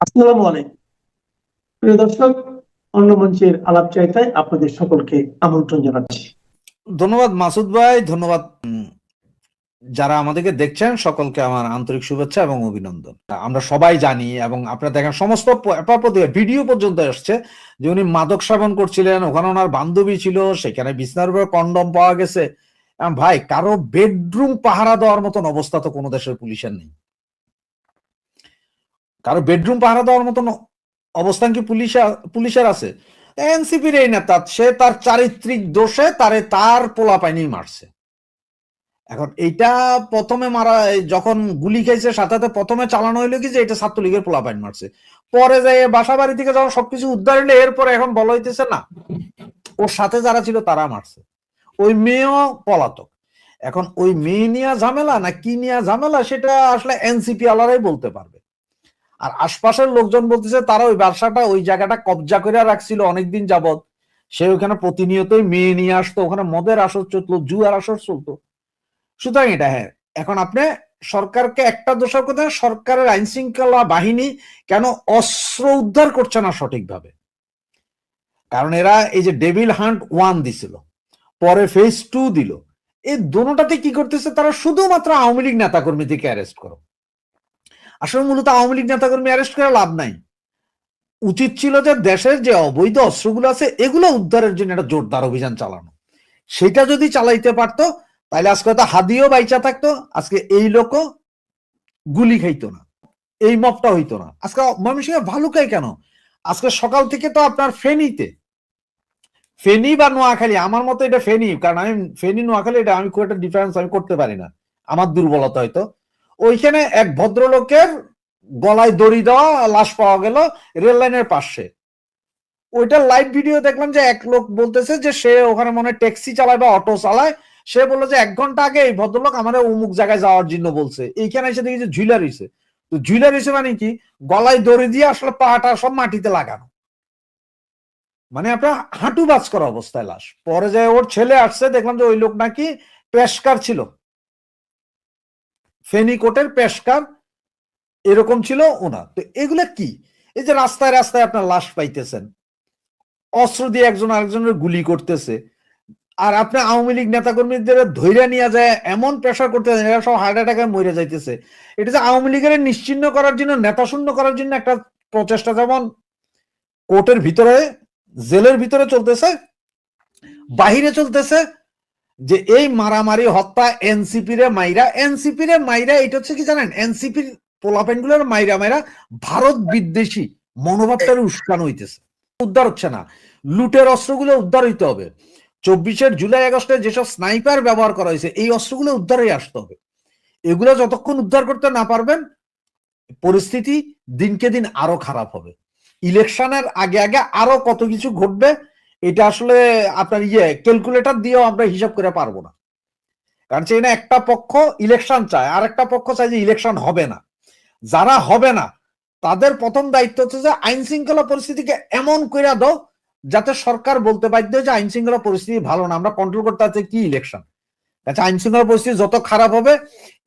আসসালামু আলাইকুম প্রিয় দর্শক, অন্য মঞ্চের আলাপ চাইতায় আপনাদের সকলকে আমন্ত্রণ জানাচ্ছি। ধন্যবাদ মাসুদ ভাই, ধন্যবাদ। যারা আমাদেরকে দেখছেন সকলকে আমার আন্তরিক শুভেচ্ছা এবং অভিনন্দন। আমরা সবাই জানি এবং আপনারা দেখেন সমস্ত ভিডিও পর্যন্ত আসছে যে উনি মাদক সেবন করছিলেন, ওখানে ওনার বান্ধবী ছিল, সেখানে বিছনার উপর কন্ডম পাওয়া গেছে। ভাই, কারো বেডরুম পাহারা দেওয়ার মতন অবস্থা তো কোনো দেশের পুলিশের নেই। কারো বেডরুম পাহারা দেওয়ার মতন অবস্থান কি পুলিশের আছে? এনসিপির এই নেতা, সে তার চারিত্রিক দোষে তার পোলাপাইনি মারছে। এখন এইটা প্রথমে যখন গুলি খাইছে সাথে সাথে প্রথমে চালানো হইলো কি যে এটা ছাত্রলীগের পোলাপাইন মারছে, পরে যাই বাসা বাড়ি থেকে যখন সবকিছু উদ্ধার হইলে এরপরে এখন বলা হইতেছে না ওর সাথে যারা ছিল তারা মারছে। ওই মেয়েও পলাতক। এখন ওই মেয়ে নিয়ে ঝামেলা না কি নিয়ে ঝামেলা সেটা আসলে এনসিপি আলারাই বলতে পারবে। আর আশপাশের লোকজন বলতেছে তারা ওই ব্যবসাটা ওই জায়গাটা কবজা করে রাখছিল অনেকদিন যাবত। সে ওখানে প্রতিনিয়তই মেয়ে নিয়ে আসতো, ওখানে মদের আসর চলতো, জুয়ার আসর চলতো। সুতরাং এটা হ্যাঁ, এখন আপনি সরকারকে একটা দোষারোপ করতে, সরকারের আইন শৃঙ্খলা বাহিনী কেন অস্ত্র উদ্ধার করছে না সঠিকভাবে? কারণ এরা এই যে ডেভিল হান্ট 1 দিছিল, পরে ফেজ 2 দিল, এই দোনোটাতে কি করতেছে তারা শুধুমাত্র আওয়ামী লীগ নেতাকর্মীদেরকে অ্যারেস্ট করো। আসলে মূলত আওয়ামী লীগ নেতাকর্মী অ্যারেস্ট করে লাভ নাই। উচিত ছিল যে দেশের যে অবৈধ অস্ত্রগুলো আছে এগুলো উদ্ধারের জন্য একটা জোরদার অভিযান চালানো। সেটা যদি চালাইতে পারতো তাহলে আজকে হয়তো হাদিও বাইচা থাকতো, আজকে এই লোকও গুলি খাইতো না, এই মপটা হইতো না। আজকে ময়মনসিংহে ভালুকায় কেন? আজকে সকাল থেকে তো আপনার ফেনী বা নোয়াখালী, আমার মতো এটা ফেনী, কারণ আমি ফেনী নোয়াখালী এটা আমি খুব একটা ডিফারেন্স আমি করতে পারি না, আমার দুর্বলতা হয়তো। ওইখানে এক ভদ্রলোকের গলায় দড়ি দেওয়া লাশ পাওয়া গেল রেল লাইনের পাশে। ওইটার লাইভ ভিডিও দেখলাম যে এক লোক বলতেছে যে সে ওখানে মনে হয় ট্যাক্সি চালায় বা অটো চালায়। সে বললো যে 1 ঘন্টা আগে এই ভদ্রলোক আমাদের অমুক জায়গায় যাওয়ার জন্য বলছে, এইখানে এসে দেখি যে ঝুলা রয়েছে। তো ঝুলা রয়েছে মানে কি, গলায় দড়ি দিয়ে আসলে পাটা সব মাটিতে লাগানো, মানে আপনার হাঁটু বাজ করা অবস্থায় লাশ। পরে যায় ওর ছেলে আসছে, দেখলাম যে ওই লোক নাকি পেশকার ছিল, ফেনী কোর্টের পেশকার এরকম ছিল ওনার। তো এগুলা কি? এই যে রাস্তায় রাস্তায় আপনার লাশ পাইতেছেন, অস্ত্র দিয়ে একজন আরেকজনের গুলি করতেছে, আর আপনি আওয়ামী লীগ নেতাকর্মীদের ধৈর্য নিয়ে যায় এমন প্রেশার করতেছেন এরা সব হার্ট অ্যাটাকে মরে যাইতেছে। এটা যে আওয়ামী লীগের নিশ্চিহ্ন করার জন্য, নেতা শূন্য করার জন্য একটা প্রচেষ্টা যেমন কোর্টের ভিতরে জেলের ভিতরে চলতেছে, বাহিরে চলতেছে, যে এই মারামারি হত্যা এনসিপি রে মাইরা এটা হচ্ছে কি জানেন, এনসিপির পোলাপেনগুলোর মাইরা মাইরা ভারত বিদ্বেষী মনোভাবটার উস্কানো হইতেছে। উদ্ধার হচ্ছে না, লুটের অস্ত্রগুলো উদ্ধার হইতে হবে। 24 জুলাই আগস্টে যেসব স্নাইপার ব্যবহার করা হয়েছে এই অস্ত্রগুলো উদ্ধারে আসতে হবে। এগুলো যতক্ষণ উদ্ধার করতে না পারবেন পরিস্থিতি দিনকে দিন আরো খারাপ হবে। ইলেকশনের আগে আগে আরো কত কিছু ঘটবে এটা আসলে আপনার ক্যালকুলেটর দিয়েও আমরা হিসাব করে পারবো না। কারণ সেই না, একটা পক্ষ ইলেকশন চায় আর একটা পক্ষ চায় যে ইলেকশন হবে না। যারা হবে না তাদের প্রথম দায়িত্ব হচ্ছে যে আইন শৃঙ্খলা পরিস্থিতিকে এমন করে দাও যাতে সরকার বলতে বাধ্য যে আইন শৃঙ্খলা পরিস্থিতি ভালো না, আমরা কন্ট্রোল করতে আছে কি ইলেকশন। আচ্ছা, আইন শৃঙ্খলা পরিস্থিতি যত খারাপ হবে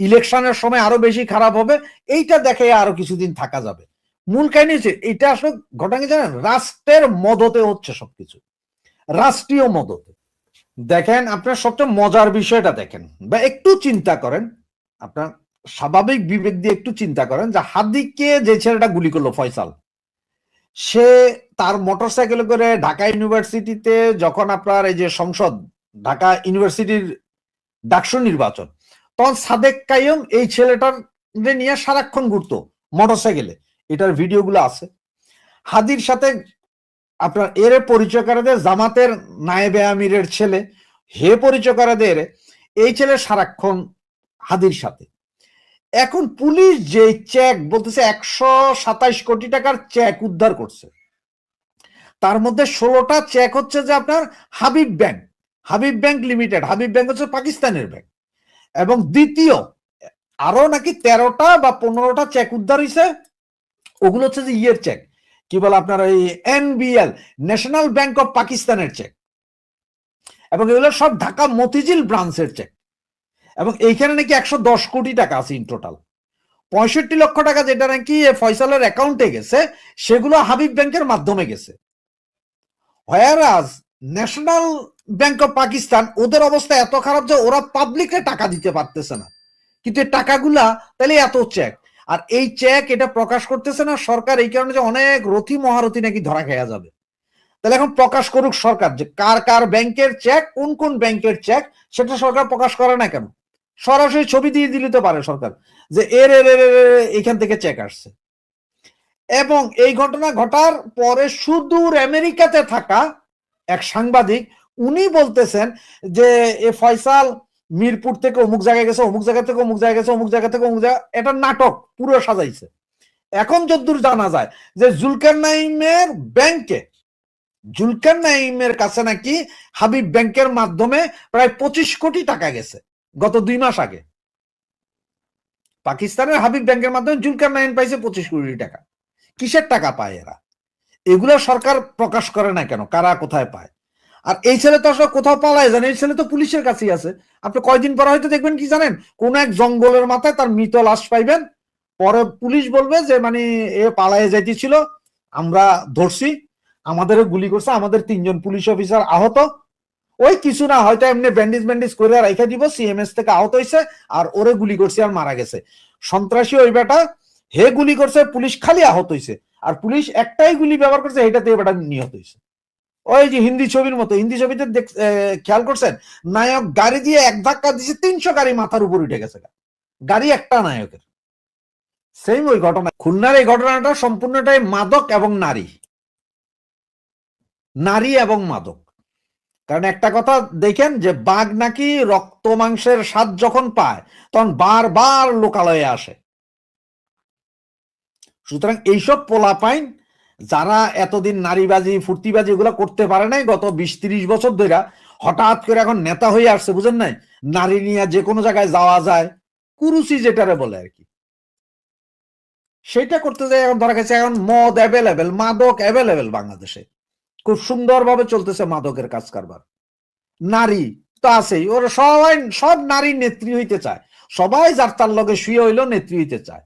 ইলেকশনের সময় আরো বেশি খারাপ হবে, এইটা দেখে আরো কিছুদিন থাকা যাবে। মূল কাহিনী হচ্ছে এটা আসলে ঘটনা জানেন, রাষ্ট্রের মদতে হচ্ছে সবকিছু, রাষ্ট্রীয় মদতে। দেখেন আপনার সবচেয়ে মজার বিষয়টা দেখেন বা একটু চিন্তা করেন, আপনার স্বাভাবিক বিবেক দিয়ে একটু চিন্তা করেন যে হাদিকে যে ছেলেটা গুলি করলো ফয়সাল, সে তার মোটরসাইকেলে করে ঢাকা ইউনিভার্সিটিতে যখন আপনার এই যে সংসদ ঢাকা ইউনিভার্সিটির ডাকসু নির্বাচন, তখন সাদেক কাইয়ুম এই ছেলেটার নিয়ে সারাক্ষণ ঘুরতো মোটরসাইকেলে, এটার ভিডিওগুলো আছে। হাদির সাথে আপনার এর পরিচয় করা দেয় জামাতের নায়েবে আমিরের ছেলে, হে পরিচয় করা দেয় এই ছেলে সারাক্ষণ হাদির সাথে। এখন পুলিশ যে চেক বলতেছে 127 কোটি টাকার চেক উদ্ধার করছে, তার মধ্যে 16টা চেক হচ্ছে যে আপনার Habib bank limited, Habib bank হচ্ছে পাকিস্তানের ব্যাংক। এবং দ্বিতীয় আরো নাকি 13টা বা 15টা চেক উদ্ধার হয়েছে, ওগুলো হচ্ছে যে চেক, কি বলে আপনার এই এনবিএল, ন্যাশনাল ব্যাংক অফ পাকিস্তানের চেক, এবং এগুলো সব ঢাকা মতিঝিল ব্রাঞ্চের চেক। এবং এইখানে নাকি 110 কোটি টাকা আছে ইন টোটাল। 65 লক্ষ টাকা যেটা নাকি ফয়সালের অ্যাকাউন্টে গেছে সেগুলো হাবিব ব্যাংকের মাধ্যমে গেছে। হোয়ারাজ ন্যাশনাল ব্যাংক অফ পাকিস্তান, ওদের অবস্থা এত খারাপ যে ওরা পাবলিকে টাকা দিতে পারতেছে না, কিন্তু এই টাকাগুলা তাহলে এত চেক, আর এই চেক এটা প্রকাশ করতেছে না সরকার, এই কারণে যে অনেক রথী মহারথী নাকি ধরা খেয়া যাবে। তাহলে এখন প্রকাশ করুক সরকার যে কার কার ব্যাংকের চেক, কোন কোন ব্যাংকের চেক, সেটা সরকার প্রকাশ করে না কেন? সরাসরি ছবি দিয়ে দিলে তো পারে সরকার যে এর এর এর এখান থেকে চেক আসছে। এবং এই ঘটনা ঘটার পরে সুদূর আমেরিকাতে থাকা এক সাংবাদিক উনি বলতেছেন যে এ ফয়সাল মিরপুর থেকে অমুক জায়গায় গেছে, অমুক জায়গা থেকে অমুক জায়গায় গেছে, অমুক জায়গা থেকে অমুক জায়গা, এটা নাটক পুরো সাজাইছে। এখন যতদূর জানা যায় যে জুলকারনাইমের ব্যাংকে, জুলকারনাইমের কাছে নাকি হাবিব ব্যাংকের মাধ্যমে প্রায় 25 কোটি টাকা গেছে গত 2 মাস আগে। পাকিস্তানের হাবিব ব্যাংকের মাধ্যমে জুলকারনাইন পাইছে 25 কোটি টাকা। কিসের টাকা পায় এরা? এগুলো সরকার প্রকাশ করে না কেন, কারা কোথায় পায়? আর এই ছেলে তো আসলে কোথাও পালায় জানেন, এই ছেলে তো পুলিশের কাছেই আছে। আপনি কয়দিন পর হয়তো দেখবেন কি জানেন, কোন এক জঙ্গলের মাথায় তার মৃত লাশ পাইবেন, পরে পুলিশ বলবে যে মানে এ পালায় যাইতেছিল, আমরা ধরছি, আমাদের গুলি করছে, আমাদের 3 জন পুলিশ অফিসার আহত, ওই কিছু না হয়তো এমনি ব্যান্ডেজ ব্যান্ডেজ করে রাইখা দিব, সিএমএস থেকে আহত হয়েছে আর ওরে গুলি করছে আর মারা গেছে। সন্ত্রাসী ওই বেটা, হে গুলি করছে, পুলিশ খালি আহত হয়েছে, আর পুলিশ একটাই গুলি ব্যবহার করছে, এটাতে বেটা নিহত হয়েছে। ওই যে হিন্দি ছবির মতো, হিন্দি ছবিতে খেয়াল করছেন নায়ক গাড়ি দিয়ে এক ধাক্কা দিচ্ছে, 300 গাড়ি মাথার উপর উঠে গেছে, গাড়ি একটা নায়কের। সেম ওই ঘটনা, খুলনার এই ঘটনাটা সম্পূর্ণটাই মাদক এবং নারী, নারী এবং মাদক। কারণ একটা কথা দেখেন যে বাঘ নাকি রক্ত মাংসের স্বাদ যখন পায় তখন বারবার লোকালয়ে আসে। সুতরাং এইসব পোলাপাইন যারা এতদিন নারীবাজি ফুর্তিবাজি এগুলো করতে পারে নাই গত 20-30 বছর ধরে, হঠাৎ করে এখন নেতা হয়ে আসছে, বুঝেন নাই, নারী নিয়ে যে কোনো জায়গায় যাওয়া যায়, কুরুচি যেটারে বলে আর কি, সেটা করতে যায়। এখন ধরা গেছে এখন মদ অ্যাভেলেবেল, মাদক অ্যাভেলেবেল, বাংলাদেশে খুব সুন্দরভাবে চলতেছে মাদকের কাজ কারবার। নারী তো আছেই, ওরা সবাই সব নারীর নেত্রী হইতে চায়, সবাই যার তার লগে শুয়ে হইলো নেত্রী হইতে চায়।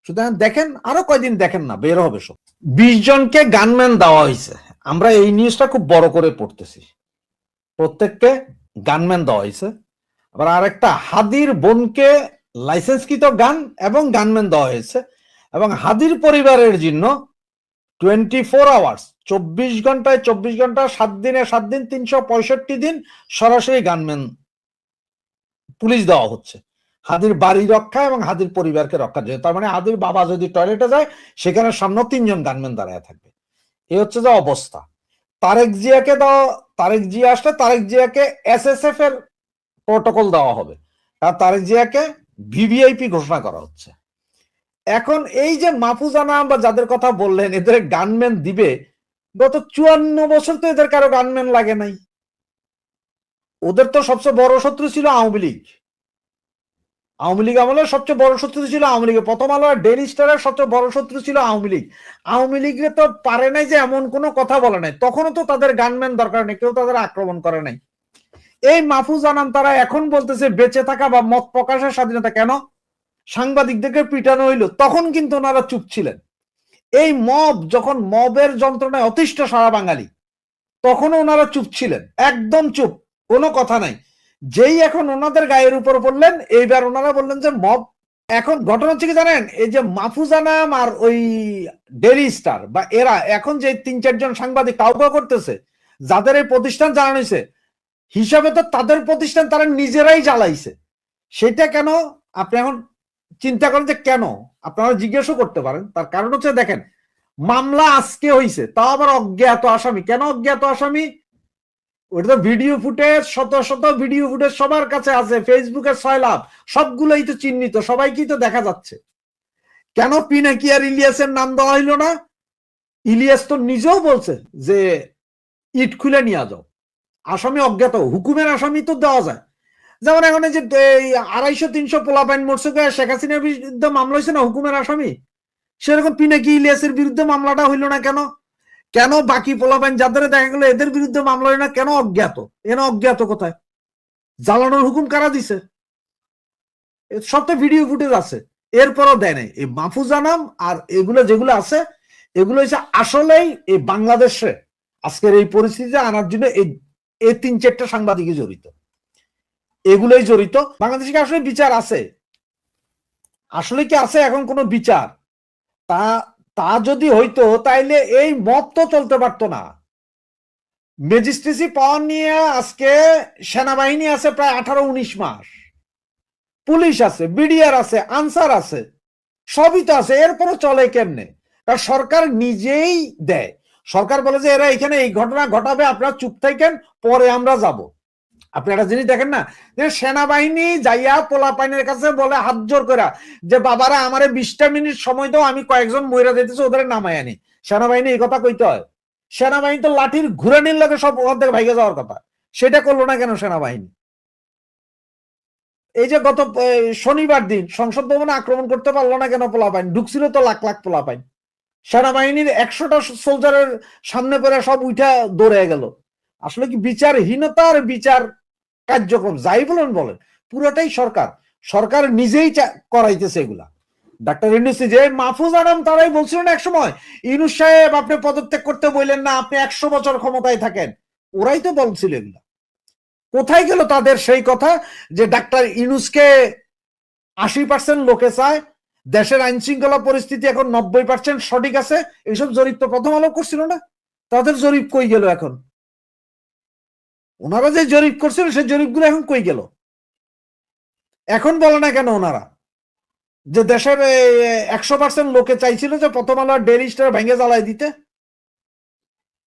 সুতরাং দেখেন আরো কয়দিন দেখেন না, বের হবে সব। 20 জনকে গানম্যান দেওয়া হয়েছে, আমরা এই নিউজটা খুব বড় করে পড়তেছি, প্রত্যেককে গানম্যান দেওয়া হয়েছে। আবার আরেকটা হাদির বোনকে লাইসেন্সকৃত গান এবং গানম্যান দেওয়া হয়েছে, এবং হাদির পরিবারের জন্য 24 আওয়ার্স 24 ঘন্টায় 24 ঘন্টা 7 দিনে 7 দিন 365 দিন সরাসরি গানম্যান পুলিশ দেওয়া হচ্ছে হাদির বাড়ি রক্ষা এবং হাদির পরিবারকে রক্ষার জন্য। তার মানে হাদির বাবা যদি টয়লেটে যায় সেখানে সামনে 3 জন গানম্যান দাঁড়ায় থাকবে। এই হচ্ছে যে অবস্থা। তারেক জিয়াকে দেওয়া, তারেক জিয়া আসলে তারেক জিয়াকে এসএসএফ এর প্রটোকল দেওয়া হবে, আর তারেক জিয়াকে ভিভিআইপি ঘোষণা করা হচ্ছে। এখন এই যে মাহফুজানা বা যাদের কথা বললেন এদের গানম্যান দিবে, গত 54 বছর তো এদের কারো গানম্যান লাগে নাই। ওদের তো সবচেয়ে বড় শত্রু ছিল আওয়ামী লীগ। আওয়ামী লীগ আমলে সবচেয়ে বড় শত্রু ছিল আওয়ামী লীগের, প্রথম আলো আর ডেইলি স্টারের সবচেয়ে বড় শত্রু ছিল আওয়ামী লীগ। আওয়ামী লীগরে তো পারে নাই যে এমন কোনো কথা বলে নাই, তখনও তো তাদের গানম্যান দরকার নেই, কেউ তাদের আক্রমণ করে নাই। এই মাহফুজ আনাম তারা এখন বলতেছে বেঁচে থাকা বা মত প্রকাশের স্বাধীনতা, কেন সাংবাদিকদেরকে পিটানো হইলো তখন কিন্তু ওনারা চুপ ছিলেন। এই মব যখন মবের যন্ত্রণায় অতিষ্ঠ সারা বাঙালি, তখনও ওনারা চুপ ছিলেন, একদম চুপ, কোনো কথা নাই। যেই এখন ওনাদের গায়ের উপর পড়লেন, এইবার ওনারা বললেন যে মব। এখন ঘটনা হচ্ছে কি জানেন, এই যে মাহফুজা নাম আর ওই ডেইলি স্টার বা এরা এখন যে 3-4 জন সাংবাদিক কাউকে করতেছে, যাদের এই প্রতিষ্ঠান জানানো হয়েছে, হিসাবে তো তাদের প্রতিষ্ঠান তারা নিজেরাই জ্বালাইছে। সেটা কেন আপনি এখন চিন্তা করেন যে কেন, আপনারা জিজ্ঞাসা করতে পারেন। তার কারণ হচ্ছে দেখেন, মামলা আজকে হয়েছে, তাও আবার অজ্ঞাত আসামি। কেন অজ্ঞাত আসামি? ওটা তো ভিডিও ফুটেজ, শত শত ভিডিও ফুটেজ সবার কাছে আছে, ফেসবুকে 6 লাখ, সবগুলোই তো চিহ্নিত, সবাইকেই তো দেখা যাচ্ছে। কেন পিনাকি আর ইলিয়াসের নাম দেওয়া হইল না? ইলিয়াস তো নিজেও বলছে যে ইট খুলে নিয়ে যাও, আসামি অজ্ঞাত, হুকুমের আসামি তো দেওয়া যায়। যেমন এখন যে 250-300 পোলাপাইন মরছে, শেখ হাসিনার বিরুদ্ধে মামলা হয়েছে না, হুকুমের আসামি, সেরকম পিনাকি ইলিয়াসের বিরুদ্ধে মামলাটা হইল না কেন? কেন বাকি পোলাপাইন যাদের দেখা গেল এদের বিরুদ্ধে মামলা হয় না, কেন অজ্ঞাত? এনে অজ্ঞাত কোথায়? জ্বালানোর হুকুম কারা দিছে? সব তো ভিডিও ফুটেজ আছে। এরপরও দেয় নাই। এই মাহফুজ আনাম আর এগুলো যেগুলো আছে, এগুলো হচ্ছে আসলেই এই বাংলাদেশে আজকের এই পরিস্থিতিতে আনার জন্য এই 3-4টা সাংবাদিকই জড়িত, এগুলোই জড়িত। বাংলাদেশে আসলে বিচার আছে? আসলে কি আছে এখন কোনো বিচার? তা তা যদি হইতো তাইলে এই মত তো চলতে পারতো না। ম্যাজিস্ট্রেসি পাওয়ার নিয়ে আজকে সেনাবাহিনী আছে প্রায় 18-19 মাস, পুলিশ আছে, বিডিআর আছে, আনসার আছে, সবই তো আছে, এরপরে চলে কেমনে? কারণ সরকার নিজেই দেয়। সরকার বলে যে এরা এখানে এই ঘটনা ঘটাবে, আপনারা চুপ থাকেন, পরে আমরা যাব। আপনি একটা জিনিস দেখেন না, যে সেনাবাহিনী যাইয়া পোলাপাইনের কাছে বলে হাত জোর করে যে বাবারা আমারে 20টা মিনিট সময় দাও, আমি কয়েকজন মহিলা দিতেছি, ওদের নামায় আনি। সেনাবাহিনী এই কথা কইতে হয়? সেনাবাহিনী তো লাঠির ঘুরানির লাগে সব ওখান থেকে ভাইগে যাওয়ার কথা, সেটা করলো না কেন সেনাবাহিনী? এই যে গত শনিবার দিন সংসদ ভবনে আক্রমণ করতে পারলো না কেন পোলাপাইন? ঢুকছিল তো লাখ লাখ পোলাপাইন, সেনাবাহিনীর 100টা সোলজারের সামনে পড়ে সব উঠা দৌড়ে গেল। আসলে কি বিচারহীনতা আর বিচার কার্যক্রম যাই বলেন বলেন, পুরোটাই সরকার, সরকার নিজেই করাইতেছে এগুলা। ডাক্তার ইউনূস যে মাহফুজ আনাম তারাই বলছিলেন এক সময়, ইউনূস সাহেব আপনি পদত্যাগ করতে বললেন না, আপনি 100 বছর ক্ষমতায় থাকেন, ওরাই তো বলছিল এগুলা। কোথায় গেল তাদের সেই কথা যে ডাক্তার ইউনূসকে 80% লোকে চায়, দেশের আইন শৃঙ্খলা পরিস্থিতি এখন 90% সঠিক আছে? এইসব জরিপ তো প্রথম আলো করছিল না, তাদের জরিপ কই গেল এখন? ওনারা যে জরিপ করছিল সেই জরিপগুলো এখন কই গেল? এখন বলে না কেন ওনারা যে দেশের 100% লোকে চাইছিল যে প্রথম আলো আর ডেইলি স্টার ভেঙে জ্বালায় দিতে?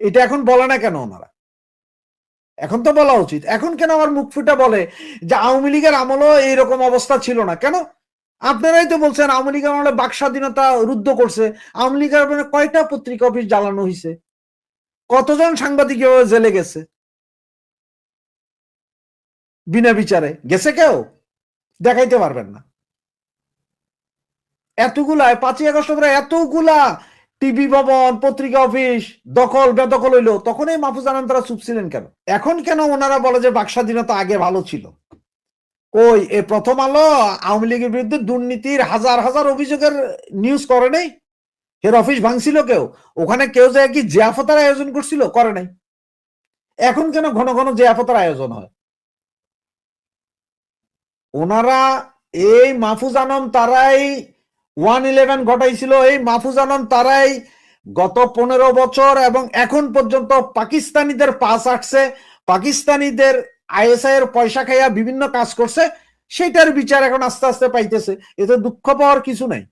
এটা এখন বলে না কেন ওনারা? এখন তো বলা উচিত। এখন কেন আমার মুখ ফুটা বলে যে আওয়ামী লীগের আমলও এইরকম অবস্থা ছিল না? কেন? আপনারাই তো বলছেন আওয়ামী লীগের আমলে বাক স্বাধীনতা রুদ্ধ করছে। আওয়ামী লীগের মানে কয়টা পত্রিকা অফিস জ্বালানো হয়েছে, কতজন সাংবাদিক জেলে গেছে বিনা বিচারে? গেছে কেউ? দেখাইতে পারবেন না। এতগুলা 5ই আগস্ট পরে এতগুলা টিভি ভবন, পত্রিকা অফিস দখল বেদখল হইলো, তখন এই মাহফুজ আনাম তারা চুপ ছিলেন কেন? এখন কেন ওনারা বলে যে বাক স্বাধীনতা আগে ভালো ছিল? কই এই প্রথম আলো আওয়ামী লীগের বিরুদ্ধে দুর্নীতির হাজার হাজার অভিযোগের নিউজ করে নাই? এর অফিস ভাঙছিল কেউ? ওখানে কেউ যায় কি জিয়াফতার আয়োজন করছিল? করে নাই। এখন কেন ঘন ঘন জিয়াফতার আয়োজন হয়? ওনারা এই মাহফুজ আনাম তারাই 111 ঘটাইছিল, এই মাহফুজ আনাম তারাই গত 15 বছর এবং এখন পর্যন্ত পাকিস্তানিদের পাস আসছে, পাকিস্তানিদের আইএসআই এর পয়সা খাইয়া বিভিন্ন কাজ করছে, সেটার বিচার এখন আস্তে আস্তে পাইতেছে। এতে দুঃখ পাওয়ার কিছু নাই।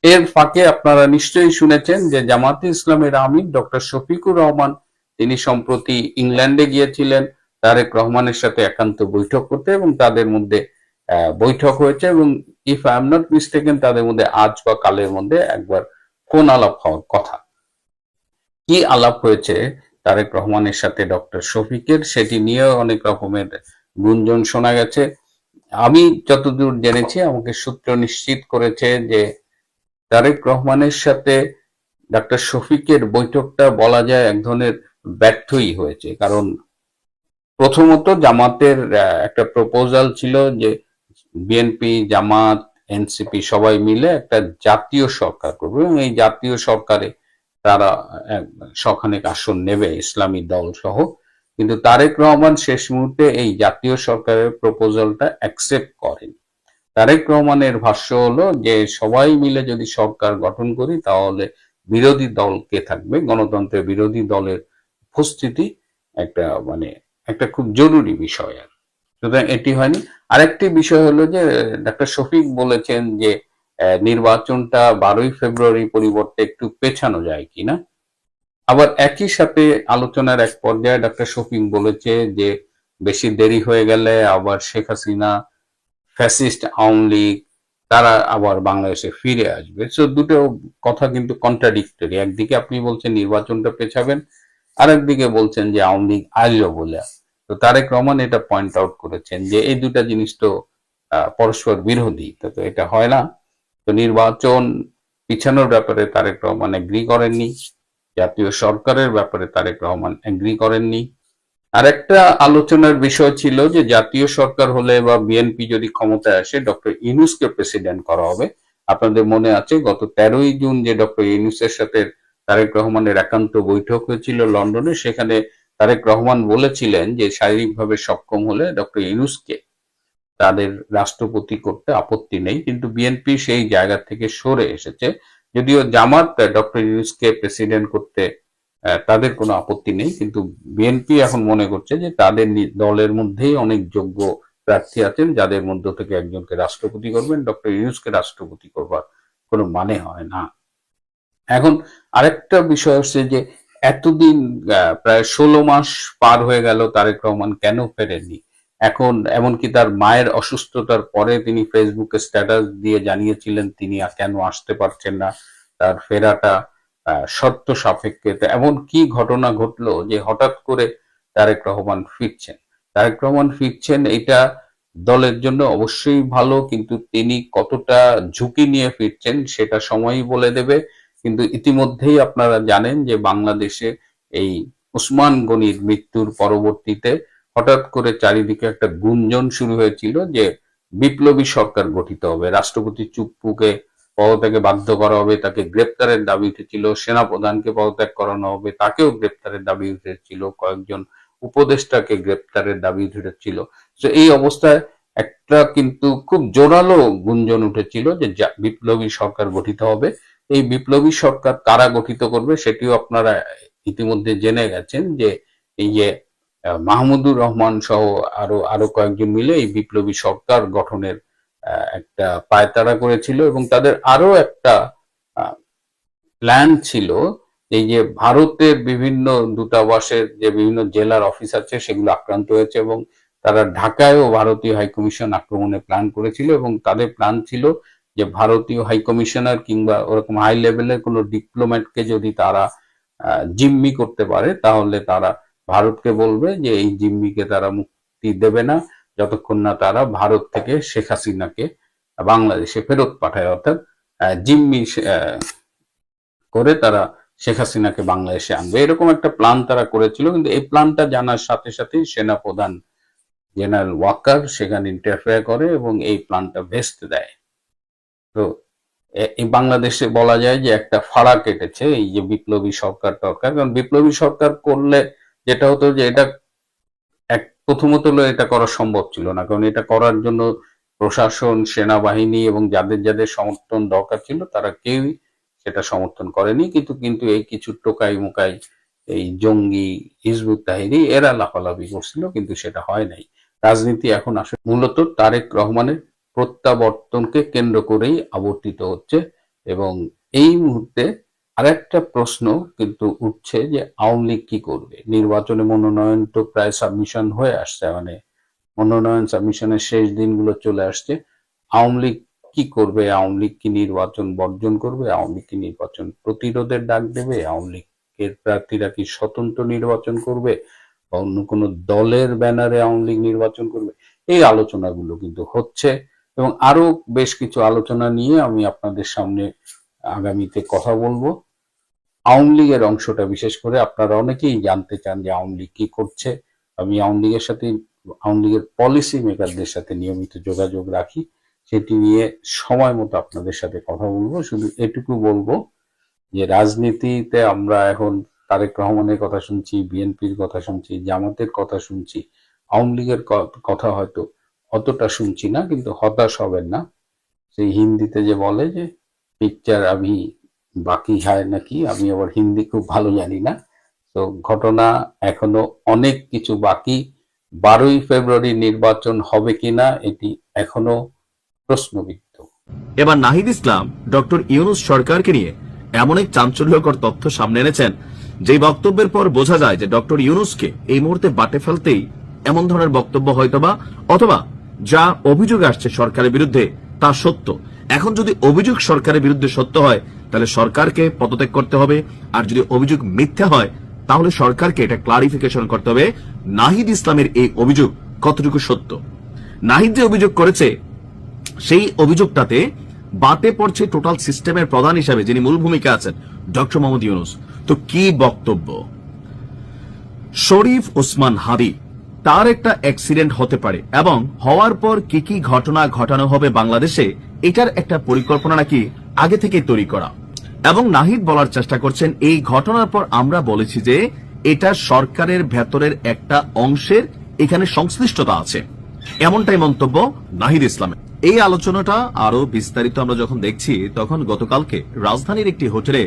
এর ফাঁকে আপনারা নিশ্চয়ই শুনেছেন যে জামাতে ইসলামের আমির ডক্টর শফিকুর রহমান তিনি সম্প্রতি ইংল্যান্ডে গিয়েছিলেন তারেক রহমানের সাথে একান্ত বৈঠক করতে, এবং তাদের মধ্যে বৈঠক হয়েছে, এবং if I am not mistaken তাদের মধ্যে আজ বা কালের মধ্যে একবার ফোন আলাপ হওয়ার কথা। কি আলাপ হয়েছে তারেক রহমানের সাথে ডক্টর শফিকের, সেটি নিয়ে অনেক রকমের গুঞ্জন শোনা গেছে। আমি যতদূর জেনেছি, আমাকে সূত্র নিশ্চিত করেছে যে তারেক রহমানের সাথে ডাক্তার শফিকের বৈঠকটা বলা যায় এক ধরনের ব্যর্থই হয়েছে। কারণ প্রথমত জামাতের একটা প্রপোজাল ছিল যে বিএনপি, জামাত, এনসিপি সবাই মিলে একটা জাতীয় সরকার করবে, এবং এই জাতীয় সরকারে তারা শখানেক আসন নেবে ইসলামী দল সহ। কিন্তু তারেক রহমান শেষ মুহূর্তে এই জাতীয় সরকারের প্রপোজালটা অ্যাকসেপ্ট করেন। তারেক রহমানের ভাষ্য হলো যে সবাই মিলে যদি সরকার গঠন করি তাহলে বিরোধী দল কে থাকবে, গণতন্ত্রের বিরোধী দলের উপস্থিতি একটা খুব জরুরি বিষয়। আর সুতরাং এটি হয়নি। আরেকটি বিষয় হলো যে ডাক্তার শফিক বলেছেন যে নির্বাচনটা 12ই ফেব্রুয়ারি পরিবর্তে একটু পেছানো যায় কিনা। আবার একই সাথে আলোচনার এক পর্যায়ে ডাক্তার শফিক বলেছে যে বেশি দেরি হয়ে গেলে আবার শেখ হাসিনা, ফ্যাসিস্ট আওয়ামী লীগ তারা আবার বাংলাদেশে ফিরে আসবে। সো দুটো কথা কিন্তু কন্ট্রাডিক্টরি। একদিকে আপনি বলছেন নির্বাচনটা পেছাবেন, আরেকদিকে বলছেন যে আওয়ামী লীগ আইলো বলে। তো তারেক রহমান এটা পয়েন্ট আউট করেছেন যে এই দুটা জিনিস তো পরস্পর বিরোধী, তো এটা হয় না। তো নির্বাচন পিছানোর ব্যাপারে তারেক রহমান এগ্রি করেননি, জাতীয় সরকারের ব্যাপারে তারেক রহমান এগ্রি করেননি। আর একটা আলোচনার বিষয় ছিল যে জাতীয় সরকার হলে বা বিএনপি যদি ক্ষমতায় আসে ডক্টর ইউনূসকে প্রেসিডেন্ট করা হবে, আপনাদের মনে আছে গত 13ই জুন যে ডক্টর ইউনূসের সাথে তারেক রহমানের একান্ত বৈঠক হয়েছিল লন্ডনে, সেখানে তারেক রহমান বলেছিলেন যে শারীরিকভাবে সক্ষম হলে ডক্টর ইউনূসকে তাদের রাষ্ট্রপতি করতে আপত্তি নেই, কিন্তু বিএনপি সেই জায়গা থেকে সরে এসেছে। যদিও জামাত ডক্টর ইউনূসকে প্রেসিডেন্ট করতে তাদের কোনো আপত্তি নেই, কিন্তু বিএনপি এখন মনে করছে যে তাদের দলের মধ্যেই অনেক যোগ্য প্রার্থী আছেন যাদের মধ্য থেকে একজনকে রাষ্ট্রপতি করবেন, ডক্টর ইউনূসকে রাষ্ট্রপতি করবার কোনো মানে হয় না। এখন আরেকটা বিষয় হচ্ছে যে এতদিন প্রায় 16 মাস পার হয়ে গেল, তারেক রহমান কেন ফেরেননি? এখন এমনকি তার মায়ের অসুস্থতার পরে তিনি ফেসবুকে স্ট্যাটাস দিয়ে জানিয়েছিলেন তিনি কেন আসতে পারছেন না, তার ফেরাটা শর্ত সাপেক্ষে। এমন কি ঘটনা ঘটলো যে হঠাৎ করে তারেক রহমান ফিরছেন? তারেক রহমান ফিরছেন এটা দলের জন্য অবশ্যই ভালো, কিন্তু তিনি কতটা ঝুঁকি নিয়ে ফিরছেন সেটা সময়ই বলে দেবে। কিন্তু ইতিমধ্যেই আপনারা জানেন যে বাংলাদেশে এই ওসমান গনির মৃত্যুর পরবর্তীতে হঠাৎ করে চারিদিকে একটা গুঞ্জন শুরু হয়েছিল যে বিপ্লবী সরকার গঠিত হবে, রাষ্ট্রপতি চুপ্পুকে পদত্যাগে বাধ্য করা হবে, তাকে গ্রেপ্তারের দাবি উঠেছিল, সেনাপ্রধানকে পদত্যাগ করানো হবে, তাকেও গ্রেপ্তারের দাবি উঠেছিল, কয়েকজন উপদেষ্টাকে গ্রেপ্তারের দাবি উঠেছিল। তো এই অবস্থায় একটা কিন্তু খুব জোরালো গুঞ্জন উঠেছিল যে বিপ্লবী সরকার গঠিত হবে। এই বিপ্লবী সরকার কারা গঠিত করবে সেটিও আপনারা ইতিমধ্যে জেনে গেছেন যে এই যে মাহমুদুর রহমান সহ আরো কয়েকজন মিলে এই বিপ্লবী সরকার গঠনের একটা পায়তারা করেছিল, এবং তাদের আরো একটা প্ল্যান ছিল। এই যে ভারতের বিভিন্ন দূতাবাসের যে বিভিন্ন জেলার অফিস আছে সেগুলো আক্রান্ত হয়েছে, এবং তারা ঢাকায়ও ভারতীয় হাইকমিশন আক্রমণের প্ল্যান করেছিল, এবং তাদের প্ল্যান ছিল যে ভারতীয় হাইকমিশনার কিংবা ওরকম হাই লেভেলের কোনো ডিপ্লোম্যাটকে যদি তারা জিম্মি করতে পারে তাহলে তারা ভারতকে বলবে যে এই জিম্মিকে তারা মুক্তি দেবে না যতক্ষণ না তারা ভারত থেকে শেখ হাসিনাকে বাংলাদেশে ফেরত পাঠায়, অর্থাৎ জিম্মি করে তারা শেখ হাসিনাকে বাংলাদেশে আনবে। এরকম একটা প্ল্যান তারা করেছিল, কিন্তু এই প্ল্যানটা জানার সাথে সাথেই সেনাপ্রধান জেনারেল ওয়াকার সেখানে ইন্টারফেয়ার করে এবং এই প্ল্যানটা ভেস্তে দেয়। তো এই বাংলাদেশে বলা যায় যে একটা ফাড়া কেটেছে এই যে বিপ্লবী সরকার দরকার। কারণ বিপ্লবী সরকার করলে যেটা হতো যে এটা প্রথমত হলো এটা করা সম্ভব ছিল না, কারণ এটা করার জন্য প্রশাসন, সেনাবাহিনী এবং যাদের যাদের সমর্থন দরকার ছিল তারা কেউই সেটা সমর্থন করেনি। কিন্তু এই কিছু টোকাই মোকাই এই জঙ্গি, হিজবুত তাহরির এরা লাফালাফি করছিল, কিন্তু সেটা হয় নাই। রাজনীতি এখন আসলে মূলত তারেক রহমানের প্রত্যাবর্তনকে কেন্দ্র করেই আবর্তিত হচ্ছে। এবং এই মুহূর্তে আরেকটা প্রশ্ন কিন্তু উঠছে যে আওয়ামী লীগ কি করবে? নির্বাচনে মনোনয়ন তো প্রায় সাবমিশন হয়ে আসছে, মানে মনোনয়ন সাবমিশনের শেষ দিনগুলো চলে আসছে। আওয়ামী লীগ কি করবে? আওয়ামী লীগ কি নির্বাচন বর্জন করবে? আওয়ামী লীগ কি নির্বাচন প্রতিরোধের ডাক দেবে? আওয়ামী লীগের প্রার্থীরা কি স্বতন্ত্র নির্বাচন করবে বা অন্য কোনো দলের ব্যানারে আওয়ামী লীগ নির্বাচন করবে? এই আলোচনাগুলো কিন্তু হচ্ছে, এবং আরো বেশ কিছু আলোচনা নিয়ে আমি আপনাদের সামনে আগামীতে কথা বলবো। আওয়ামী লীগের অংশটা বিশেষ করে আপনারা অনেকেই জানতে চান যে আওয়ামী লীগ কি করছে। আমি আওয়ামী লীগের পলিসি মেকারদের সাথে নিয়মিত যোগাযোগ রাখি, সেটি নিয়ে সময় মতো আপনাদের সাথে কথা বলবো। শুধু এটুকু বলবো যে রাজনীতিতে আমরা এখন তারেক রহমানের কথা শুনছি, বিএনপির কথা শুনছি, জামাতের কথা শুনছি, আওয়ামী লীগের কথা হয়তো অতটা শুনছি না, কিন্তু হতাশ হবেন না। সেই হিন্দিতে যে বলে যে পিকচার আমি বাকি হয় নাকি, আমি আবার হিন্দি খুব ভালো জানি না। তো ঘটনা এখনো অনেক কিছু বাকি। 12ই ফেব্রুয়ারি নির্বাচন হবে কিনা এটি এখনো প্রশ্নবিদ্ধ। এবার নাহিদ ইসলাম ডক্টর ইউনূস সরকারকে নিয়ে এমন এক চাঞ্চল্যকর তথ্য সামনে এনেছেন যে বক্তব্যের পর বোঝা যায় যে ডক্টর ইউনূসকে এই মুহূর্তে বাটে ফেলতেই এমন ধরনের বক্তব্য হয়তোবা, অথবা যা অভিযোগ আসছে সরকারের বিরুদ্ধে তা সত্য। এখন যদি অভিযোগ সরকারের বিরুদ্ধে সত্য হয় তাহলে সরকারকে পদত্যাগ করতে হবে, আর যদি অভিযোগ মিথ্যা হয় তাহলে সরকারকে এটা ক্লারিফিকেশন করতে হবে নাহিদ ইসলামের এই অভিযোগ কতটুকু সত্য। নাহিদ যে অভিযোগ করেছে সেই অভিযোগটাতে বাতে পড়ছে টোটাল সিস্টেমের প্রধান হিসাবে যিনি মূল ভূমিকা আছেন ডক্টর মোহাম্মদ ইউনূস। তো কি বক্তব্য? শরীফ ওসমান হাদি তার একটা অ্যাক্সিডেন্ট হতে পারে এবং হওয়ার পর কি কি ঘটনা ঘটানো হবে বাংলাদেশে এটার একটা পরিকল্পনা নাকি আগে থেকেই তৈরি করা। এবং নাহিদ বলার চেষ্টা করছেন এই ঘটনার পর আমরা বলেছি যে এটা সরকারের ভেতরের একটা অংশের এখানে সংশ্লিষ্টতা আছে, এমনটাই মন্তব্য নাহিদ ইসলামের। এই আলোচনাটা আরো বিস্তারিত আমরা যখন দেখছি তখন গতকালকে রাজধানীর একটি হোটেলে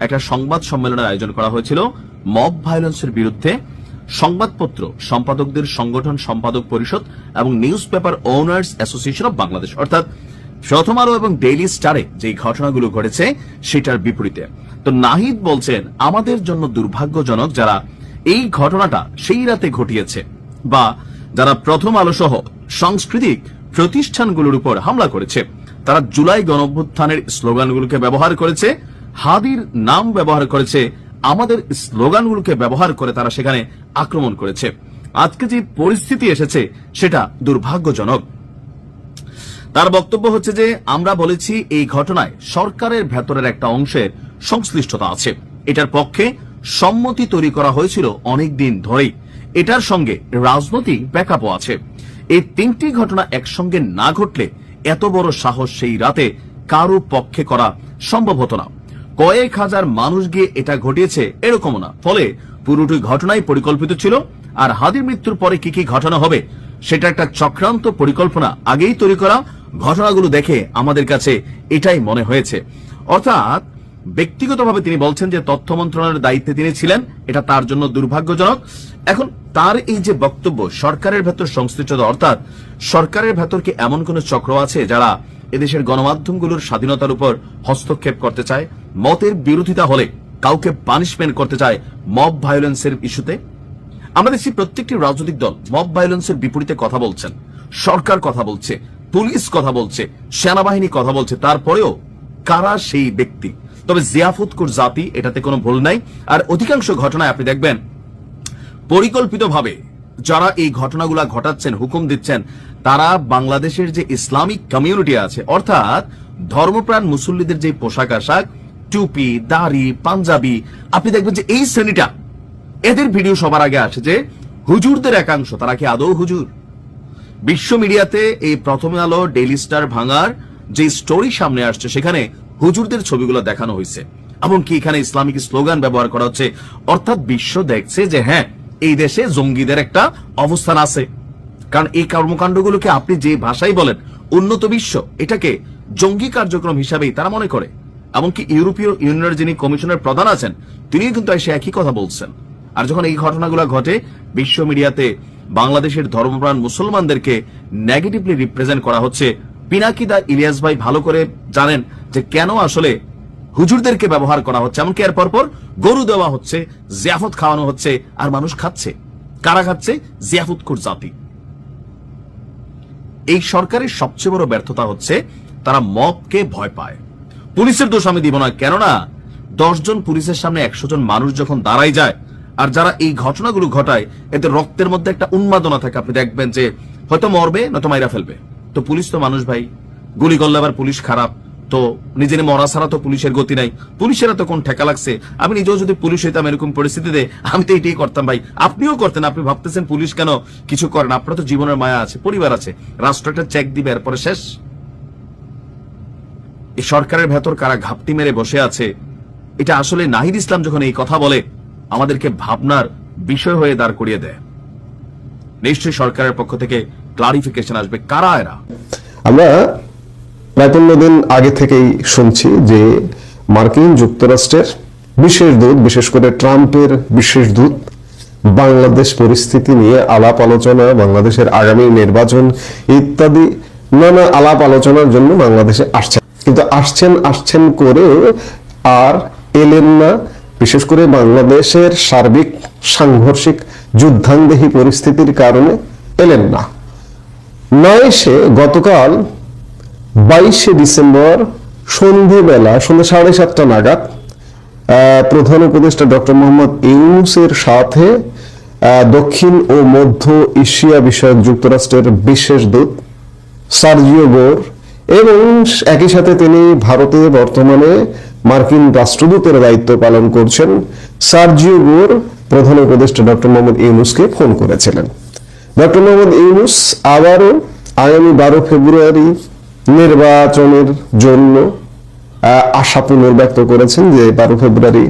একটা সংবাদ সম্মেলনের আয়োজন করা হয়েছিল মব ভায়োলেন্সের বিরুদ্ধে। সংবাদপত্র সম্পাদকদের সংগঠন সম্পাদক পরিষদ এবং news paper owners association of Bangladesh অর্থাৎ প্রথম আলো এবং ডেইলি স্টারে যে ঘটনাগুলো ঘটেছে সেটার বিপরীতে। তো নাহিদ বলছেন আমাদের জন্য দুর্ভাগ্যজনক যারা এই ঘটনাটা সেই রাতে ঘটিয়েছে বা যারা প্রথম আলো সহ সাংস্কৃতিক প্রতিষ্ঠানগুলোর উপর হামলা করেছে, তারা জুলাই গণঅভ্যুত্থানের স্লোগানগুলোকে ব্যবহার করেছে, হাদির নাম ব্যবহার করেছে, আমাদের স্লোগানগুলোকে ব্যবহার করে তারা সেখানে আক্রমণ করেছে। আজকে যে পরিস্থিতি এসেছে সেটা দুর্ভাগ্যজনক। তার বক্তব্য হচ্ছে যে আমরা বলেছি এই ঘটনায় সরকারের ভেতরের একটা অংশের সংশ্লিষ্টতা আছে, এটার পক্ষে সম্মতি তৈরি করা হয়েছিল অনেক দিন ধরেই, এটার সঙ্গে রাজনৈতিক ব্যাকআপও আছে। এই তিনটি ঘটনা একসঙ্গে না ঘটলে এত বড় সাহস সেই রাতে কারো পক্ষে করা সম্ভব হতো না। কয়েক হাজার মানুষ গিয়ে এটা ঘটিয়েছে এরকমও না, ফলে পুরোটি ঘটনাই পরিকল্পিত ছিল। আর হাদির মৃত্যুর পরে কি কি ঘটনা হবে সেটা একটা চক্রান্ত পরিকল্পনা আগেই তৈরি করা। ঘটনাগুলো দেখে আমাদের কাছে এটাই মনে হয়েছে। অর্থাৎ ব্যক্তিগতভাবে তিনি বলছেন যে তথ্য মন্ত্রণালয়ের দায়িত্বে তিনি ছিলেন, এটা তার জন্য দুর্ভাগ্যজনক। এখন তার এই যে বক্তব্য সরকারের ভেতর সংশ্লিষ্টতা, অর্থাৎ সরকারের ভেতর কি এমন কোন চক্র আছে যারা এদেশের গণমাধ্যমগুলোর স্বাধীনতার উপর হস্তক্ষেপ করতে চায়, মতের বিরোধিতা হলে কাউকে পানিশমেন্ট করতে চায় মব ভায়োলেন্সের ইস্যুতে? আমরা দেখছি প্রত্যেকটি রাজনৈতিক দল মব ভায়োলেন্সের বিপরীতে কথা বলছেন, সরকার কথা বলছে, পুলিশ কথা বলছে, সেনাবাহিনী কথা বলছে, তারপরেও কারা সেই ব্যক্তি? তবে জিয়াফতকুর জাতি, এটাতে কোনো ভুল নাই। আর অধিকাংশ ঘটনায় আপনি দেখবেন পরিকল্পিতভাবে যারা এই ঘটনাগুলা ঘটাচ্ছেন, হুকুম দিচ্ছেন, তারা বাংলাদেশের যে ইসলামিক কমিউনিটি আছে, অর্থাৎ ধর্মপ্রাণ মুসল্লিদের যে পোশাক আশাক, টুপি, দাড়ি, পাঞ্জাবি, আপনি দেখবেন যে এই শ্রেণীটা, এদের ভিডিও সবার আগে আসে যে হুজুরদের একাংশ, তারা কি আদৌ হুজুর? বিশ্ব মিডিয়াতে এই প্রথম আলো, ডেইলি স্টার ভাঙার যে স্টোরি সামনে আসছে সেখানে হুজুরদের ছবিগুলো দেখানো হয়েছে, এমনকি এখানে ইসলামিক স্লোগান ব্যবহার করা হচ্ছে। অর্থাৎ বিশ্ব দেখছে যে হ্যাঁ, এই দেশে জঙ্গিদের একটা অবস্থান আছে। কারণ এই কর্মকাণ্ডগুলোকে আপনি যে ভাষাই বলেন, উন্নত বিশ্ব এটাকে জঙ্গি কার্যক্রম হিসাবেই তারা মনে করে। এমনকি ইউরোপীয় ইউনিয়নের যিনি কমিশনের প্রধান আছেন তিনিও কিন্তু এসে একই কথা বলছেন। আর যখন এই ঘটনাগুলো ঘটে বিশ্ব মিডিয়াতে বাংলাদেশের ধর্মপ্রাণ মুসলমানদেরকে নেগেটিভলি রিপ্রেজেন্ট করা হচ্ছে, পিনাকিদা ইলিয়াস ভাই ভালো করে জানেন যে কেন আসলে হুজুরদেরকে ব্যবহার করা হচ্ছে। এমনকি এর পরপর গরু দেওয়া হচ্ছে, জিয়াফত খাওয়ানো হচ্ছে, আর মানুষ খাচ্ছে। কারা খাচ্ছে? জিয়াফতখোর জাতি। এই সরকারের সবচেয়ে বড় ব্যর্থতা হচ্ছে তারা মবকে ভয় পায়। পুলিশের দোষ আমি দিব না, কেননা 10 জন পুলিশের সামনে 100 জন মানুষ যখন দাঁড়াই যায়, আর যারা এই ঘটনাগুলো ঘটায় এদের রক্তের মধ্যে একটা উন্মাদনা থাকে। আপনি দেখবেন যে হয়তো মরবে নয়তো মাইরা ফেলবে। তো পুলিশ তো মানুষ ভাই, গুলি করলে আবার পুলিশ খারাপ, তো নিজের মরা ছাড়া তো পুলিশের গতি নাই। পুলিশেরা তো কোন ঠেকা লাগছে। আমি নিজেও যদি পুলিশ হইতাম এরকম পরিস্থিতিতে, আমি তো এটাই করতাম ভাই। আপনিও করতেন। আপনি ভাবতেছেন পুলিশ কেন কিছু করেন? আপনার তো জীবনের মায়া আছে, পরিবার আছে, রাষ্ট্র একটা চেক দিবে, এরপরে শেষ। এই সরকারের ভেতর কারা ঘাপটি মেরে বসে আছে, এটা আসলে নাহিদ ইসলাম যখন এই কথা বলে আমাদেরকে ভাবনার বিষয় হয়ে দাঁড় করিয়ে দেয়। নিশ্চয়ই সরকারের পক্ষ থেকে ক্লারিফিকেশন আসবে কারা এরা। আমরা প্রায় 15 দিন আগে থেকেই শুনছি যে মার্কিন যুক্তরাষ্ট্রের বিশেষ দূত, বিশেষ করে ট্রাম্পের বিশেষ দূত বাংলাদেশ পরিস্থিতি নিয়ে আলাপ আলোচনা, বাংলাদেশের আগামী নির্বাচন ইত্যাদি নানা আলাপ আলোচনার জন্য বাংলাদেশে আসছেন। কিন্তু আসছেন করে আর এলেন না, বিশেষ করে বাংলাদেশের সার্বিক সাংঘর্ষিক যুদ্ধাঙ্গেহী পরিস্থিতির কারণে এলেন না। নয় সে গতকাল 22শে ডিসেম্বর সন্ধ্যা 7:30 নাগাদ প্রধান উপদেষ্টা ডক্টর মোহাম্মদ ইউনূসের সাথে দক্ষিণ ও মধ্য এশিয়া বিষয়ক যুক্তরাষ্ট্রের বিশেষ দূত সার্জিও গোর এবং একই সাথে তিনি ভারতে বর্তমানে মার্কিন রাষ্ট্রদূতের দায়িত্ব পালন করছেন সার্জিও গোর প্রধান উপদেষ্টা ডক্টর মোহাম্মদ ইউনূসকে ফোন করেছিলেন। ডক্টর মোহাম্মদ ইউনূস আবারও আগামী 12 ফেব্রুয়ারি নির্বাচনের জন্য আশা পুনর্ব্যক্ত করেছেন যে 12 ফেব্রুয়ারি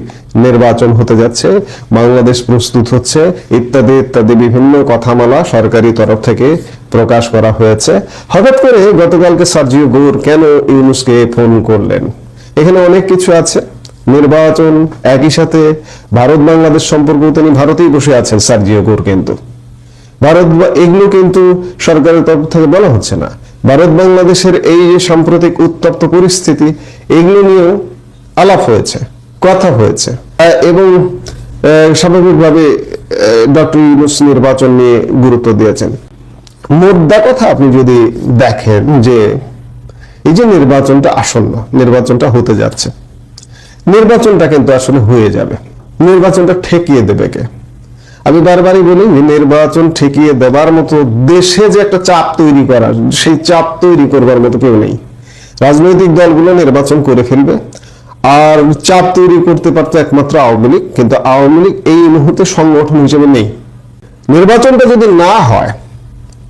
নির্বাচন হতে যাচ্ছে, বাংলাদেশ প্রস্তুত হচ্ছে, ইত্যাদি ইত্যাদি বিভিন্ন কথামালা সরকারি তরফ থেকে প্রকাশ করা হয়েছে। হঠাৎ করে গতকালকে সার্জিও গৌর কেন ইউনূসকে ফোন করলেন? এখানে অনেক কিছু আছে। নির্বাচন, একই সাথে ভারত বাংলাদেশ সম্পর্ক, তিনি ভারতেই বসে আছেন সার্জিও গৌর, কিন্তু ভারত এগুলো কিন্তু সরকারের তরফ থেকে বলা হচ্ছে না। ভারত বাংলাদেশের এই যে সাম্প্রতিক উত্তপ্ত পরিস্থিতি, এগুলো নিয়েও আলাপ হয়েছে, কথা হয়েছে, এবং স্বাভাবিকভাবে ডক্টর ইউনূস নির্বাচন নিয়ে গুরুত্ব দিয়েছেন। মোদ্দা কথা আপনি যদি দেখেন যে এই যে নির্বাচনটা আসন্ন, নির্বাচনটা হতে যাচ্ছে, নির্বাচনটা কিন্তু আসলে হয়ে যাবে। নির্বাচনটা ঠেকিয়ে দেবে কে? আমি বারবারই বলি যে নির্বাচন ঠেকিয়ে দেবার মতো, দেশে যে একটা চাপ তৈরি করা, সেই চাপ তৈরি করবার মতো কেউ নেই। রাজনৈতিক দলগুলো নির্বাচন করে ফেলবে, আর চাপ তৈরি করতে পারতো একমাত্র আওয়ামী লীগ, কিন্তু আওয়ামী লীগ এই মুহূর্তে সংগঠন হিসেবে নেই। নির্বাচনটা যদি না হয়,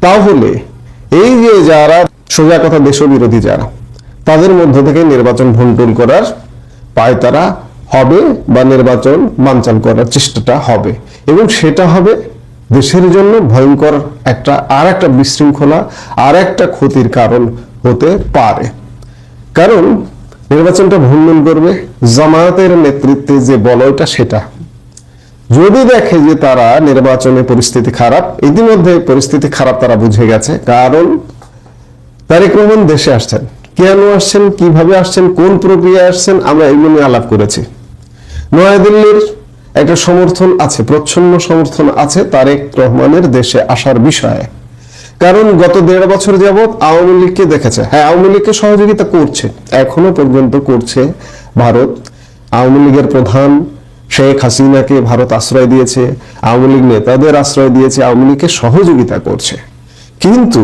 তাহলে এই যে যারা সোজা কথা দেশবিরোধী যারা, তাদের মধ্য থেকে নির্বাচন ভণ্ডুল করার পায়তারা হবে, বা নির্বাচন বানচাল করার চেষ্টাটা হবে, এবং সেটা হবে দেশের জন্য ভয়ঙ্কর একটা বিশৃঙ্খলা, আর একটা ক্ষতির কারণ হতে পারে। কারণ নির্বাচনটা ভণ্ডুল করবে জামায়াতের নেতৃত্বে যে বলয়টা, সেটা যদি দেখে যে তারা নির্বাচনে পরিস্থিতি খারাপ, ইতিমধ্যে পরিস্থিতি খারাপ তারা বুঝে গেছে। কারণ তারেক রহমান দেশে আসছেন, কেন আসছেন, কিভাবে আসছেন, কোন প্রক্রিয়ায় আসছেন, আমরা এগুলো নিয়ে আলাপ করেছি। নয়াদিল্লির একটা সমর্থন আছে, প্রচ্ছন্ন সমর্থন আছে তারেক রহমানের দেশে আসার বিষয়ে। কারণ গত 1.5 বছর যাবৎ আওয়ামী লীগকে দেখেছে, হ্যাঁ আওয়ামী লীগকে সহযোগিতা করছে, এখনো পর্যন্ত করছে ভারত। আওয়ামী লীগের প্রধান শেখ হাসিনাকে ভারত আশ্রয় দিয়েছে, আওয়ামী লীগ নেতাদের আশ্রয় দিয়েছে, আওয়ামী লীগকে সহযোগিতা করছে। কিন্তু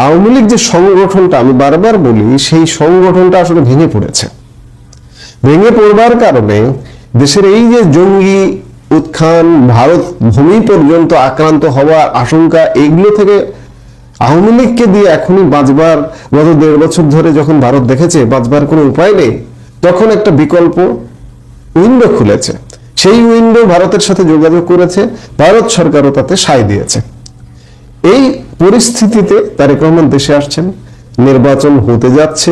আওয়ামী লীগ যে সংগঠনটা, আমি বারবার বলি, সেই সংগঠনটা আসলে ভেঙে পড়েছে। ভেঙে পড়বার কারণে দেশের এই যে জঙ্গি উত্থান, ভারত ভূমি পর্যন্ত আক্রান্ত হওয়ার আশঙ্কা, এগুলো থেকে আওয়ামী লীগকে দিয়ে এখনই বাঁচবার, গত 1.5 বছর ধরে যখন ভারত দেখেছে বাঁচবার কোনো উপায় নেই, তখন একটা বিকল্প উইন্ডো খুলেছে। সেই উইন্ডো ভারতের সাথে যোগাযোগ করেছে, ভারত সরকারও তাতে সায় দিয়েছে। এই পরিস্থিতিতে তারেক রহমান দেশে আসছেন, নির্বাচন হতে যাচ্ছে,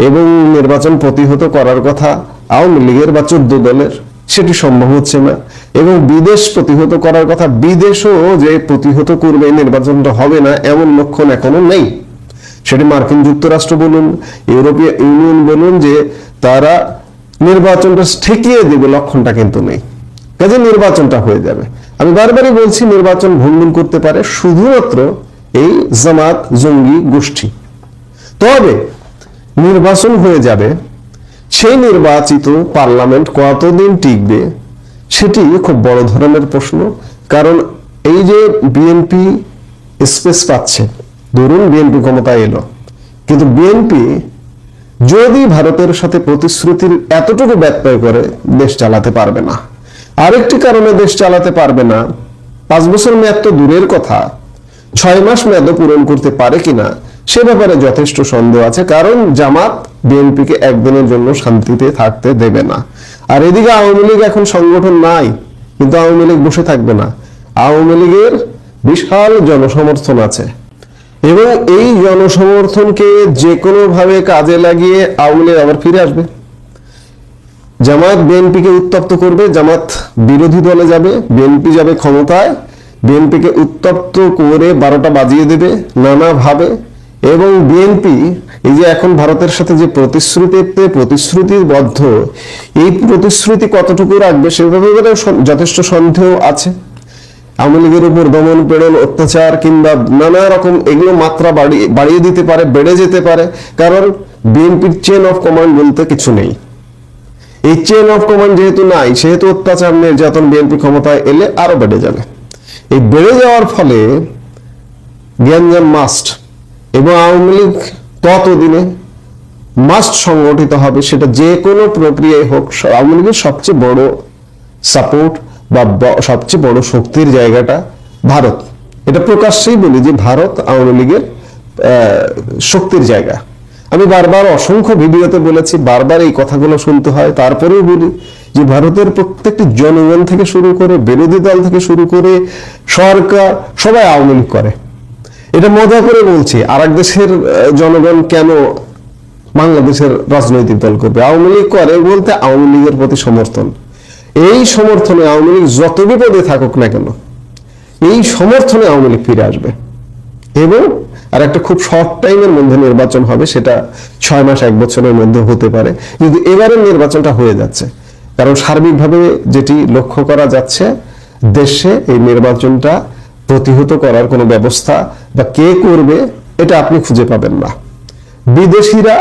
এবং নির্বাচন প্রতিহত করার কথা আওয়ামী লীগের বা 14 দলের, সেটি সম্ভব হচ্ছে না। এবং বিদেশ প্রতিহত করার কথা, বিদেশও যে প্রতিহত করবে, নির্বাচনটা হবে না এমন লক্ষণ এখনো নেই। সেটি মার্কিন যুক্তরাষ্ট্র বলুন, ইউরোপীয় ইউনিয়ন বলুন, যে তারা নির্বাচনটা ঠেকিয়ে দেবে লক্ষণটা কিন্তু নেই। কাজে নির্বাচনটা হয়ে যাবে। আমি বারবারই বলছি, নির্বাচন ভণ্ডুল করতে পারে শুধুমাত্র এই জামাত জঙ্গি গোষ্ঠী। তবে নির্বাচন হয়ে যাবে, সেই নির্বাচিত পার্লামেন্ট কতদিন টিকবে সেটি খুব বড় ধরনের প্রশ্ন। কারণ এই যে বিএনপি স্পেস পাচ্ছে, ধরুন বিএনপি ক্ষমতায় এলো, কিন্তু বিএনপি যদি ভারতের সাথে প্রতিশ্রুতির এতটুকু ব্যত্যয় করে, দেশ চালাতে পারবে না। আরেকটি কারণে দেশ চালাতে পারবে না, 5 বছর মেয়াদ তো দূরের কথা, 6 মাস মেয়াদও পূরণ করতে পারে কিনা সে ব্যাপারে যথেষ্ট সন্দেহ আছে। কারণ জামাত বিএনপিকে একদিনের জন্য শান্তিতে থাকতে দেবে না। আর এদিকে আওয়ামী লীগ এখন সংগঠন নাই, কিন্তু আওয়ামী লীগ বসে থাকবে না। আওয়ামী লীগের বিশাল জনসমর্থন আছে, এবং এই জনসমর্থনকে যে কোনো ভাবে কাজে লাগিয়ে আওয়ামী লীগ আবার ফিরে আসবে। জামাত বিএনপিকে উত্তপ্ত করবে, জামাত বিরোধী দলে যাবে, বিএনপি যাবে ক্ষমতায়, বিএনপিকে উত্তপ্ত করে 12টা বাজিয়ে দেবে নানাভাবে। এবং বিএনপি এই যে এখন ভারতের সাথে যে প্রতিশ্রুতিবদ্ধ, এই প্রতিশ্রুতি কতটুকু রাখবে সে ব্যাপারে যথেষ্ট সন্দেহ আছে। আওয়ামী লীগের উপর দমন পীড়ন, অত্যাচার কিংবা নানা রকম এগুলো মাত্রা বাড়িয়ে দিতে পারে, বেড়ে যেতে পারে। কারণ বিএনপির চেন অফ কমান্ড বলতে কিছু নেই। এই চেন অফ কমান্ড যেহেতু নাই, সেহেতু অত্যাচার নির্যাতন বিএনপি ক্ষমতায় এলে আরো বেড়ে যাবে। এই বেড়ে যাওয়ার ফলে গ্যাঞ্জাম মাস্ট, এবং আওয়ামী লীগ ততদিনে মাস্ট সংগঠিত হবে, সেটা যে কোনো প্রক্রিয়ায় হোক। আওয়ামী লীগের সবচেয়ে বড় সাপোর্ট বা সবচেয়ে বড় শক্তির জায়গাটা ভারত। এটা প্রকাশ্যেই বলি যে ভারত আওয়ামী লীগের শক্তির জায়গা। আমি বারবার অসংখ্য ভিডিওতে বলেছি, বারবার এই কথাগুলো শুনতে হয়, তারপরেও বলি যে ভারতের প্রত্যেকটি জনগণ থেকে শুরু করে বিরোধী দল থেকে শুরু করে সরকার সবাই আওয়ামী লীগ করে। এটা মজা করে বলছি, আর এক দেশের জনগণ কেন বাংলাদেশের রাজনৈতিক দল করবে? আওয়ামী লীগ করে বলতে আওয়ামী লীগের প্রতি সমর্থন। এই সমর্থনে আওয়ামী লীগ যত বিপদে থাকুক না কেন, এই সমর্থনে আওয়ামী লীগ ফিরে আসবে। এবং আর একটা খুব শর্ট টাইমের মধ্যে নির্বাচন হবে, সেটা 6 মাস 1 বছরের মধ্যে হতে পারে, কিন্তু এবারের নির্বাচনটা হয়ে যাচ্ছে। কারণ সার্বিকভাবে যেটি লক্ষ্য করা যাচ্ছে, দেশে এই নির্বাচনটা প্রতিহত করার কোনো ব্যবস্থা বা কে করবে এটা আপনি খুঁজে পাবেন না। বিদেশিরা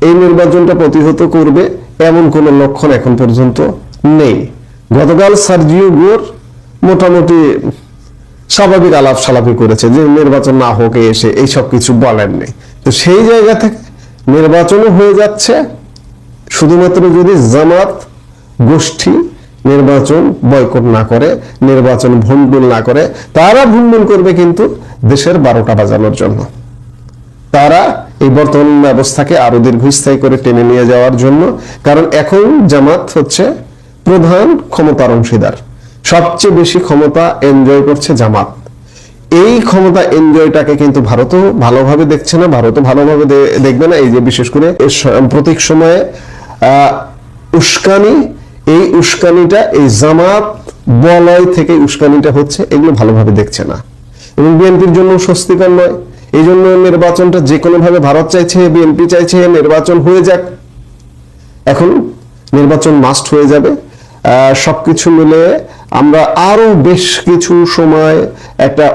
এই নির্বাচনটা প্রতিহত করবে এমন কোনো লক্ষণ এখন পর্যন্ত নেই। গতকাল সার্জিও গুয়োর মোটামুটি স্বাভাবিক আলাপ সালাপি করেছে যে নির্বাচন না হোক, এসে এইসব কিছু বলেননি। তো সেই জায়গা থেকে নির্বাচনও হয়ে যাচ্ছে, শুধুমাত্র যদি জামাত গোষ্ঠী নির্বাচন বয়কট না করে, নির্বাচন ভণ্ডুল না করে। তারা ভণ্ডুল করবে কিন্তু দেশের 12টা বাজানোর জন্য, তারা এই বর্তমান ব্যবস্থাকে আরো দীর্ঘস্থায়ী করে টেনে নিয়ে যাওয়ার জন্য। কারণ এখন জামাত হচ্ছে প্রধান ক্ষমতার অংশীদার, সবচেয়ে বেশি ক্ষমতা এনজয় করছে জামাত। এই ক্ষমতা এনজয়টাকে কিন্তু ভারতও ভালোভাবে দেখছে না, ভারতও ভালোভাবে দেখবে না। এই যে বিশেষ করে সাম্প্রতিক সময়ে উস্কানি, এই উস্কানিটা এই জামাত বলয় থেকে উস্কানিটা হচ্ছে, এগুলো ভালোভাবে দেখছে না এবং বিএনপির জন্য স্বস্তিকর নয়। এই জন্য নির্বাচনটা যে কোনো ভাবে ভারত চাইছে, বিএনপি চাইছে নির্বাচন হয়ে যাক। এখন নির্বাচন মাস্ট হয়ে যাবে। সবকিছু মিলে আমরা আরো বেশ কিছু সময় একটা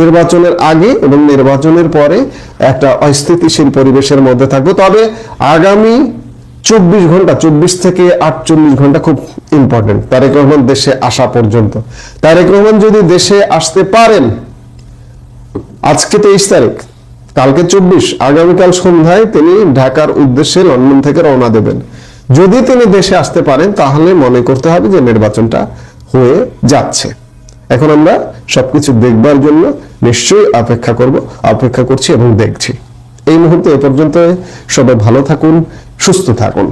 নির্বাচনের আগে এবং নির্বাচনের পরে একটা অস্থিতিশীল পরিবেশের মধ্যে থাকবো। তবে আগামী 24 ঘন্টা, 24 থেকে 48 ঘন্টা খুব ইম্পর্টেন্ট তারেক রহমান দেশে আসা পর্যন্ত। তারেক রহমান যদি দেশে আসতে পারেন, আজকে 23 তারিখ, কালকে 24, আগামীকাল সন্ধ্যায় তিনি ঢাকার উদ্দেশ্যে লন্ডন থেকে রওনা দেবেন। যদি তিনি দেশে আসতে পারেন তাহলে মনে করতে হবে যে নির্বাচনটা হয়ে যাচ্ছে। এখন আমরা সবকিছু দেখবার জন্য নিশ্চয়ই অপেক্ষা করছি এবং দেখছি। এই মুহূর্তে এ পর্যন্ত সবাই ভালো থাকুন, সুস্থ থাকুন।